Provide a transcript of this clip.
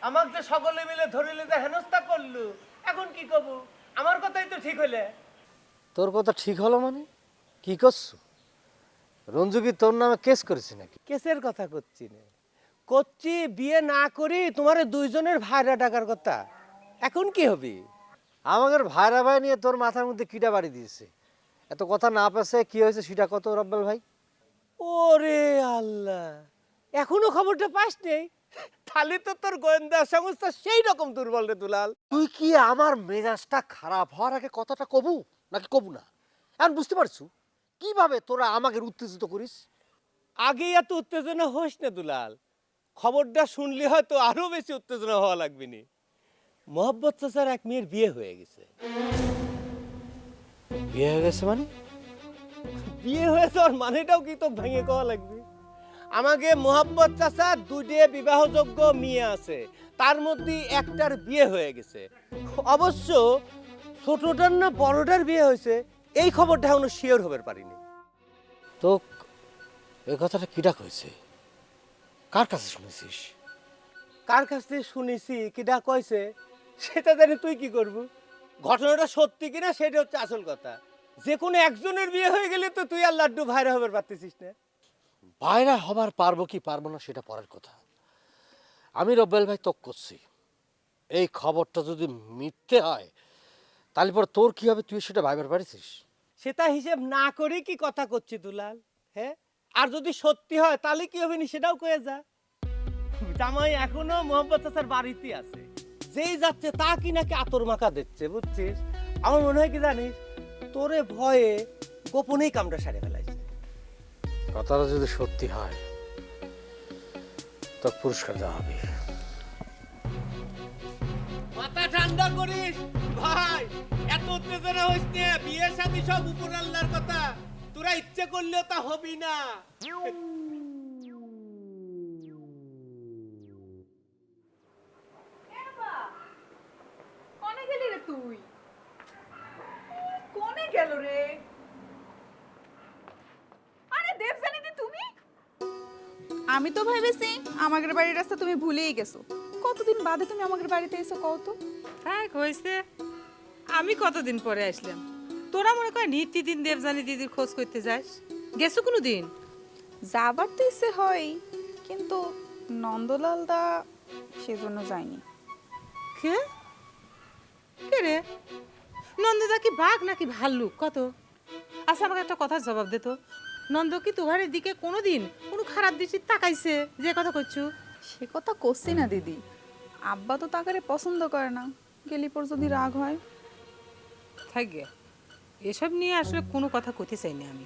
আমাকে যে সকলে মিলে ধরিলে যে হেনস্থা করলু, এখন কি কব? আমার কথাই তো ঠিক হইলে। তোর কথা ঠিক হলো মানে? কি করছো? রঞ্জু কি তোর নামে কেস করেছে নাকি? কেসের কথা করছি না, করছি বিয়ে না করি তোমার দুইজনের ভাইরা টাকার কথা। এখন কি হবে? আমাদের ভাইরা ভাই নিয়ে তোর মাথার মধ্যে কিটা বাড়ি দিয়েছে? এত কথা না পেছে কি হয়েছে সেটা কত রব্বাল ভাই? ওরে আল্লাহ, এখনো খবরটা পাস নেই? তাহলে তো তোর গোয়েন্দা সংস্থা সেই রকম দুর্বল রে দুলাল। তুই কি আমার মেজাজটা খারাপ হওয়ার আগে কথাটা কবু নাকি কবু না? এখন বুঝতে পারছু কিভাবে তোরা আমাকে উত্তেজিত করিস? আগে এত উত্তেজনা হোস না দুলাল, খবরটা শুনলে হয়তো আরো বেশি উত্তেজনা হওয়া লাগবে নি। মোহাব্বত চাচার এক মেয়ের বিয়ে হয়ে গেছে। বিয়ে হয়ে গেছে মানে? বিয়ে হয়ে যাওয়ার মানেটাও কি তো ভেঙে কওয়া লাগবে? আমাকে মোহাব্বত চাচার দুইটে বিবাহযোগ্য মেয়ে আছে, তার মধ্যে একটার বিয়ে হয়ে গেছে। অবশ্য ছোটটার না বড়টার বিয়ে হয়েছে এই খবরটা এখনো শিওর হবার পারিনি। তো এই কথাটা কিটা কইছে? কার কাছে শুনেছিস? কার কাছ থেকে শুনেছি কিডা কইছে সেটা জানি তুই কি করবো? ঘটনাটা সত্যি কিনা সেটা হচ্ছে আসল কথা। যে কোনো একজনের বিয়ে হয়ে গেলে তো তুই আর লাড্ডু ভাইরা হবার পারতেছিস না। বাইরে হবার পারবো কি পারবো না সেটা পরের কথা। আমি রব্বাল ভাই তক করছি, এই খবরটা যদি মিথ্যে হয় তাহলে পর তোর কি হবে তুই সেটা ভাইবার পারিস? সেটা হিসেব না করে কি কথা করছি দুলাল? হ্যাঁ, আর যদি সত্যি হয় তাহলে কি হবে নি সেটাও কয়ে যা। জামাই এখনো মোহাম্মদ চাচার বাড়িতে আছে, যেই যাচ্ছে তা কি নাকি আতর মাখা দিচ্ছে, বুঝছিস? আমার মনে হয় কি জানিস, তোরে ভয়ে গোপনেই কামটা সারে ফেলাইছে। কথাটা যদি সত্যি হয় তো পুরস্কার দেওয়া হবে। মাথা ঠান্ডা করিস ভাই, এত উত্তেজনা হইস না। বিয়ের সাথে সব উপর আল্লাহর কথা, তোরা ইচ্ছে করলেও তা হবি না। কনে গেলি রে তুই? কনে গেল রে? আরে দেবজানি তুমি? আমি তো ভেবেছি আমাদের বাড়ির রাস্তা তুমি ভুলেই গেছো। কতদিন বাদে তুমি আমাদের বাড়িতে এসো কও তো? হ্যাঁ হয়েছে, আমি কতদিন পরে আসলাম। তোরা মনে কর নিত্যদিন দেবজানি দিদির খোঁজ করতে যাস? গেছো কোনো দিন? যাবার তো ইচ্ছে হয়, কিন্তু নন্দলাল দা সেজন্য যায়নি। কে কে রে? নন্দদা কি বাঘ নাকি ভাল্লুক কত? আচ্ছা আমাকে একটা কথার জবাব দে তো, নন্দ কি তোহারের দিকে কোনোদিন কোনো খারাপ দৃষ্টিতে তাকাইছে যে কথা করছু? সে কথা করছি না দিদি, আব্বা তো তাকারে পছন্দ করে না, গেলি পর যদি রাগ হয়। থাকবে, এসব নিয়ে আসলে কোনো কথা করতে চাই না আমি।